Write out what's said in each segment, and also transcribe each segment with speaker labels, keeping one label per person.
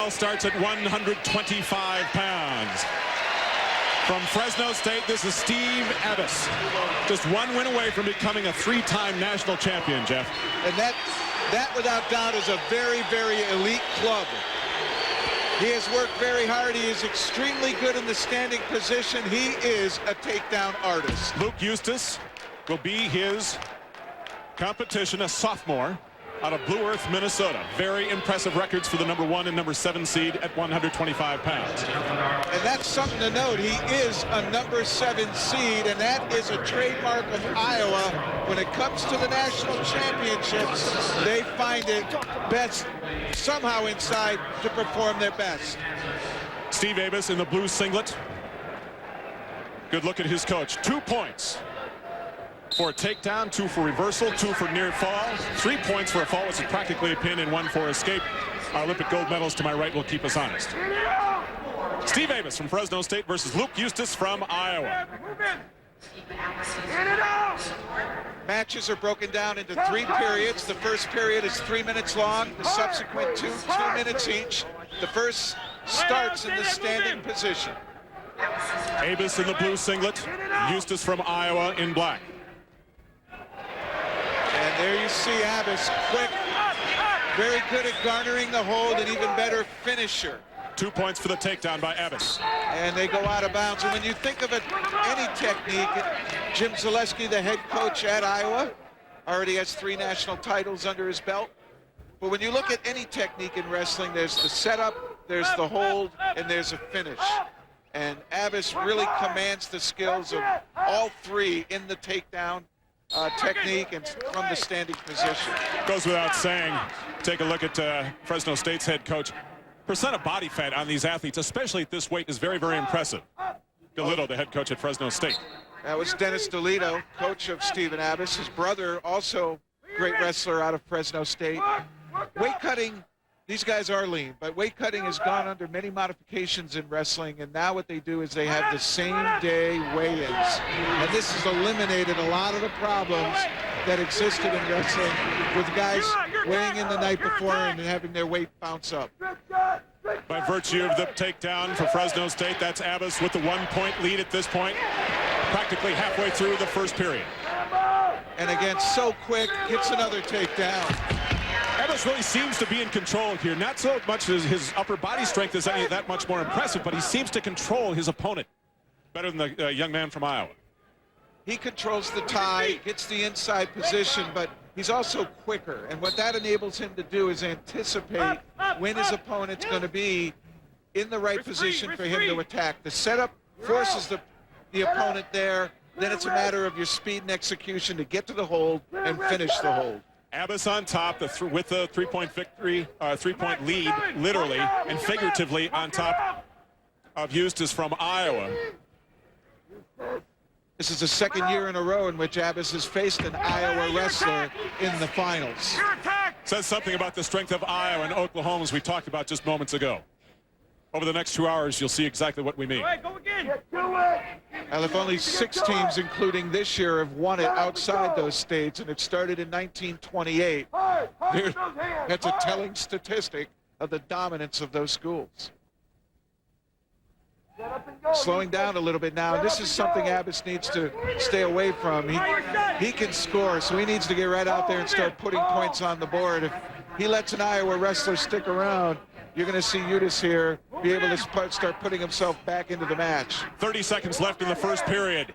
Speaker 1: battle starts at 125 pounds. From Fresno State, this is Steve Eustice. Just one win away from becoming a three-time national champion, Jeff.
Speaker 2: And that without doubt is a very, very elite club. He has worked very hard. He is extremely good in the standing position. He is a takedown artist.
Speaker 1: Luke Eustice will be his competition, a sophomore out of Blue Earth, Minnesota. Very impressive records for the #1 and #7 seed at 125 pounds.
Speaker 2: And that's something to note. He is a #7 seed, and that is a trademark of Iowa. When it comes to the national championships, they find it best somehow inside to perform their best.
Speaker 1: Steve Eustice in the blue singlet. Good look at his coach. 2 points for a takedown, 2 for reversal, 2 for near fall, 3 points for a fall, which is practically a pin, and 1 for escape. Our Olympic gold medals to my right will keep us honest. Steve Eustice from Fresno State versus Luke Eustice from Iowa.
Speaker 2: Matches are broken down into 3 periods. The first period is 3 minutes long. The subsequent 2 minutes each. The first starts in the standing position.
Speaker 1: Eustice in the blue singlet, Eustice from Iowa in black.
Speaker 2: And there you see Eustice, quick, very good at garnering the hold, and even better finisher.
Speaker 1: 2 points for the takedown by Eustice.
Speaker 2: And they go out of bounds. And when you think of any technique, Jim Zaleski, the head coach at Iowa, already has 3 national titles under his belt. But when you look at any technique in wrestling, there's the setup, there's the hold, and there's a finish. And Eustice really commands the skills of all 3 in the takedown technique and from the standing position.
Speaker 1: Goes without saying, take a look at Fresno State's head coach. Percent of body fat on these athletes, especially at this weight, is very, very impressive. DeLitto, the head coach at Fresno State.
Speaker 2: That was Dennis DeLitto, coach of Stephen Eustice. His brother, also great wrestler out of Fresno State. Weight cutting, these guys are lean, but weight cutting has gone under many modifications in wrestling, and now what they do is they have the same-day weigh-ins. And this has eliminated a lot of the problems that existed in wrestling with guys weighing in the night before and having their weight bounce up.
Speaker 1: By virtue of the takedown for Fresno State, that's Eustice with the 1-point lead at this point, practically halfway through the first period.
Speaker 2: And again, so quick, gets another takedown.
Speaker 1: Eustice really seems to be in control here. Not so much as his upper body strength is any that much more impressive, but he seems to control his opponent better than the young man from Iowa.
Speaker 2: He controls the tie, gets the inside position, but he's also quicker. And what that enables him to do is anticipate when his opponent's going to be in the right position for him to attack. The setup forces the opponent there. Then it's a matter of your speed and execution to get to the hold and finish the hold.
Speaker 1: Eustice on top with the 3-point victory, 3-point lead, literally and figuratively on top of Eustice from Iowa.
Speaker 2: This is the second year in a row in which Eustice has faced an Iowa wrestler in the finals.
Speaker 1: Says something about the strength of Iowa and Oklahoma, as we talked about just moments ago. Over the next 2 hours, you'll see exactly what we mean.
Speaker 3: Go again.
Speaker 2: And if only 6 teams, including this year, have won it outside those states, and it started in 1928, that's a telling statistic of the dominance of those schools. Slowing down a little bit now, and this is something Eustice needs to stay away from. He can score, so he needs to get right out there and start putting points on the board. If he lets an Iowa wrestler stick around, you're going to see Eustice here be able to start putting himself back into the match.
Speaker 1: 30 seconds left in the first period.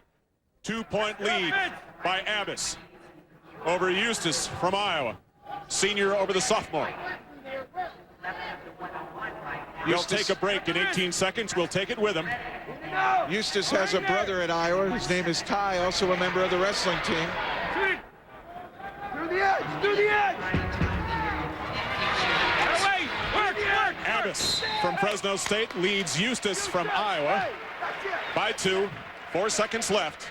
Speaker 1: 2-point lead by Eustice over Eustice from Iowa. Senior over the sophomore. He'll take a break in 18 seconds. We'll take it with him.
Speaker 2: Eustice has a brother at Iowa. His name is Ty, also a member of the wrestling team.
Speaker 3: Through the edge, through the edge.
Speaker 1: Eustice from Fresno State leads Eustice from Iowa by 2. 4 seconds left.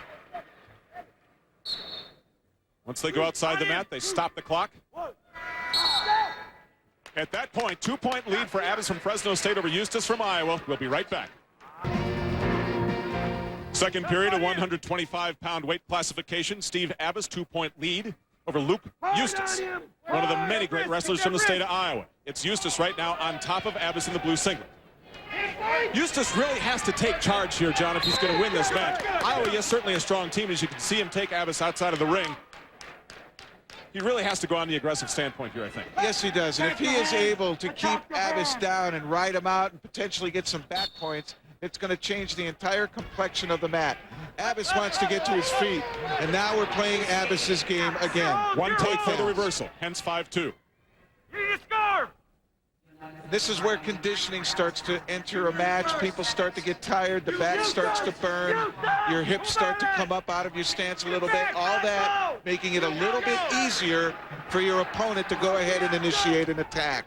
Speaker 1: Once they go outside the mat, they stop the clock. At that point, 2-point lead for Eustice from Fresno State over Eustice from Iowa. We'll be right back. Second period, a 125-pound weight classification. Steve Eustice, 2-point lead. over Luke Eustice, one of the many great wrestlers from the state of Iowa. It's Eustice right now on top of Abbas in the blue singlet. Eustice really has to take charge here, John, if he's going to win this match. Iowa is certainly a strong team, as you can see him take Abbas outside of the ring. He really has to go on the aggressive standpoint here, I think.
Speaker 2: Yes, he does. And if he is able to keep Abbas down and ride him out and potentially get some back points, it's going to change the entire complexion of the mat. Abbas wants to get to his feet, and now we're playing Abbas's game again.
Speaker 1: One take for the reversal, hence 5-2.
Speaker 2: This is where conditioning starts to enter a match. People start to get tired. The back starts to burn. Your hips start to come up out of your stance a little bit. All that making it a little bit easier for your opponent to go ahead and initiate an attack.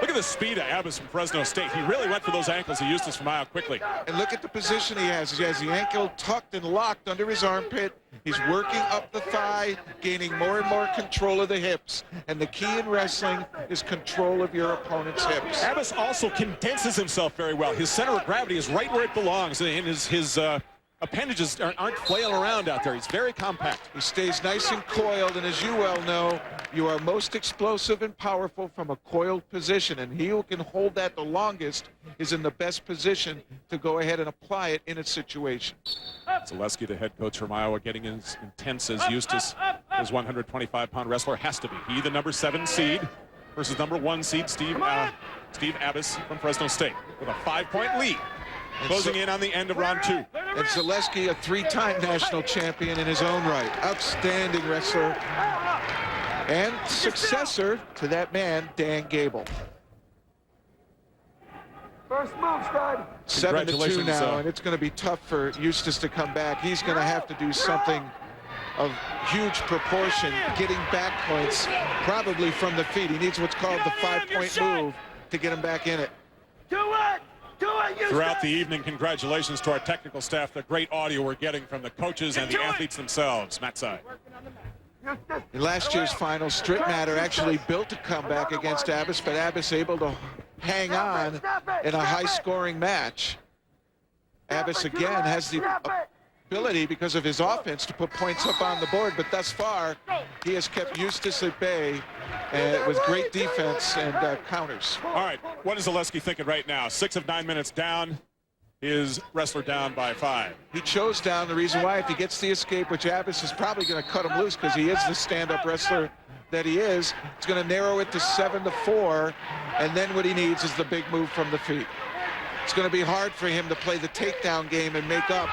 Speaker 1: Look at the speed of Abbas from Fresno State. He really went for those ankles of Eustice from Iowa quickly.
Speaker 2: And look at the position he has. He has the ankle tucked and locked under his armpit. He's working up the thigh, gaining more and more control of the hips. And the key in wrestling is control of your opponent's hips.
Speaker 1: Abbas also condenses himself very well. His center of gravity is right where it belongs, and his appendages aren't flailing around out there. He's very compact.
Speaker 2: He stays nice and coiled, and as you well know, you are most explosive and powerful from a coiled position, and he who can hold that the longest is in the best position to go ahead and apply it in a situation.
Speaker 1: Zaleski, the head coach from Iowa, getting as intense as Eustice, his 125-pound wrestler, has to be. He, the number 7 seed, versus number 1 seed, Steve Abbas from Fresno State, with a 5-point lead. Closing in on the end of round 2.
Speaker 2: And Zaleski, a 3-time national champion in his own right. Outstanding wrestler. And successor to that man, Dan Gable.
Speaker 3: First move, stud.
Speaker 2: 7-2 now, and it's going to be tough for Eustice to come back. He's going to have to do something of huge proportion, getting back points, probably from the feet. He needs what's called the 5-point move to get him back in it.
Speaker 3: Do it!
Speaker 1: Throughout the evening, congratulations to our technical staff. The great audio we're getting from the coaches and the athletes themselves. Ncaa.
Speaker 2: In last year's final, Strip Matter actually built a comeback against Abbas, but Abbas able to hang on in a high-scoring match. Abbas, again, has the ability, because of his offense, to put points up on the board, but thus far, he has kept Eustice at bay with great defense and counters.
Speaker 1: All right, what is Zaleski thinking right now? 6 of 9 minutes down. His wrestler down by 5.
Speaker 2: He chose down. The reason why, if he gets the escape, which Abbas is probably going to cut him loose because he is the stand-up wrestler that he is, it's going to narrow it to 7-4, and then what he needs is the big move from the feet. It's going to be hard for him to play the takedown game and make up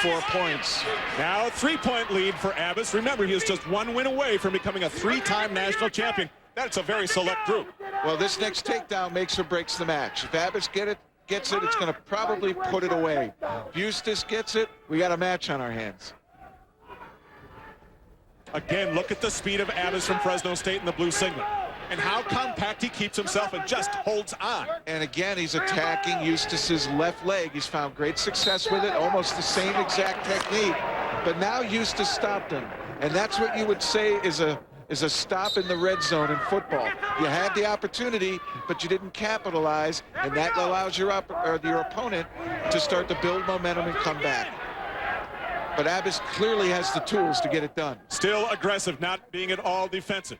Speaker 2: 4 points.
Speaker 1: Now a 3-point lead for Abbas. Remember, he is just 1 win away from becoming a 3-time national champion. That's a very select group.
Speaker 2: Well, this next takedown makes or breaks the match. If Abbas gets it, it's going to probably put it away. If Eustice gets it, we got a match on our hands.
Speaker 1: Again, look at the speed of Abbas from Fresno State in the blue singlet, and how compact he keeps himself and just holds on.
Speaker 2: And again, he's attacking Eustice's left leg. He's found great success with it, almost the same exact technique. But now Eustice stopped him, and that's what you would say is a stop in the red zone in football. You had the opportunity, but you didn't capitalize, and that allows your opponent to start to build momentum and come back. But Abbas clearly has the tools to get it done.
Speaker 1: Still aggressive, not being at all defensive.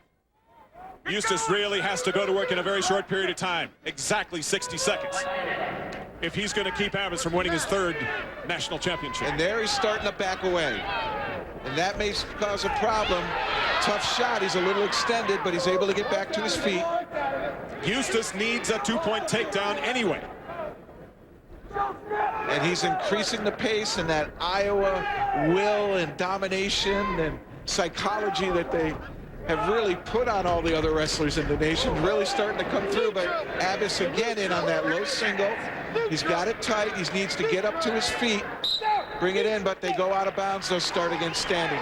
Speaker 1: Eustice really has to go to work in a very short period of time, exactly 60 seconds, if he's going to keep Abbas from winning his 3rd national championship.
Speaker 2: And there he's starting to back away. And that may cause a problem. Tough shot. He's a little extended, but he's able to get back to his feet.
Speaker 1: Eustice needs a 2-point takedown anyway.
Speaker 2: And he's increasing the pace, and that Iowa will and domination and psychology that they have really put on all the other wrestlers in the nation really starting to come through. But Abbas again in on that low single. He's got it tight. He needs to get up to his feet, bring it in, but they go out of bounds. They'll start again standing.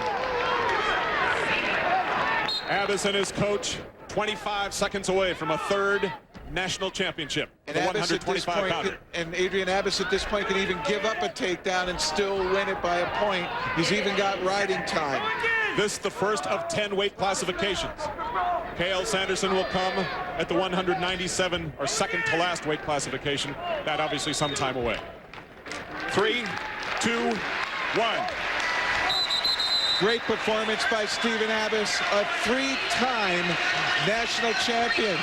Speaker 1: Abbas and his coach 25 seconds away from a 3rd national championship.
Speaker 2: And
Speaker 1: the
Speaker 2: Abbas at this point, and Adrian Abbas at this point can even give up a takedown and still win it by a point. He's even got riding time.
Speaker 1: This is the first of 10 weight classifications. Cale Sanderson will come at the 197, or second to last weight classification. That obviously some time away. 3, 2, 1.
Speaker 2: Great performance by Stephen Abbas, a three-time national champion.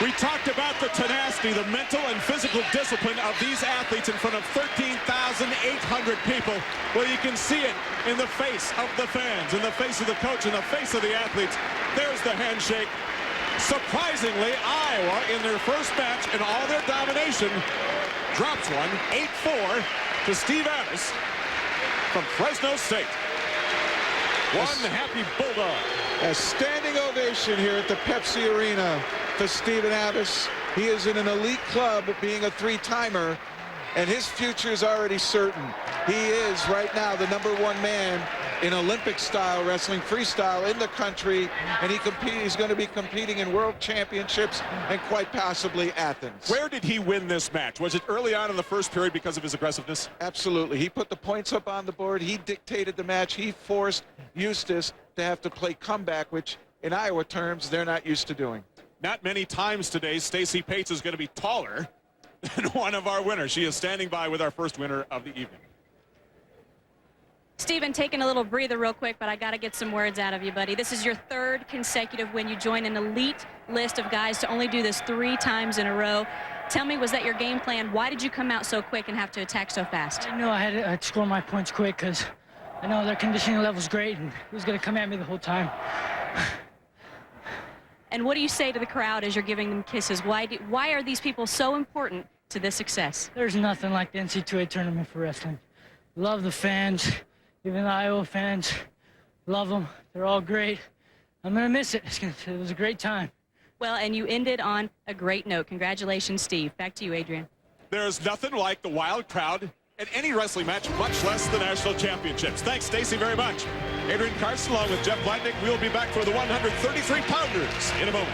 Speaker 1: We talked about the tenacity, the mental and physical discipline of these athletes in front of 13,800 people. Well, you can see it in the face of the fans, in the face of the coach, in the face of the athletes. There's the handshake. Surprisingly, Iowa, in their first match and all their domination, drops one, 8-4 to Steve Abbas from Fresno State. One happy Bulldog.
Speaker 2: A standing ovation here at the Pepsi Arena for Stephen Abbas. He is in an elite club, being a three-timer, and his future is already certain. He is right now the #1 man in Olympic-style wrestling, freestyle in the country, and he's going to be competing in world championships and quite possibly Athens.
Speaker 1: Where did he win this match? Was it early on in the first period because of his aggressiveness?
Speaker 2: Absolutely. He put the points up on the board. He dictated the match. He forced Eustice to have to play comeback, which in Iowa terms, they're not used to doing.
Speaker 1: Not many times today, Stacey Pates is going to be taller than one of our winners. She is standing by with our first winner of the evening.
Speaker 4: Stephen, taking a little breather real quick, but I got to get some words out of you, buddy. This is your third consecutive win. You join an elite list of guys to only do this 3 times in a row. Tell me, was that your game plan? Why did you come out so quick and have to attack so fast?
Speaker 5: I know I had to score my points quick because I know their conditioning level's great, and he was going to come at me the whole time.
Speaker 4: And what do you say to the crowd as you're giving them kisses? Why are these people so important to this success?
Speaker 5: There's nothing like the NCAA tournament for wrestling. Love the fans, even the Iowa fans. Love them. They're all great. I'm going to miss it. It was a great time.
Speaker 4: Well, and you ended on a great note. Congratulations, Steve. Back to you, Adrian.
Speaker 1: There's nothing like the wild crowd at any wrestling match, much less the national championships. Thanks, Stacey, very much. Adrian Carson, along with Jeff Blatnick, we'll be back for the 133-pounders in a moment.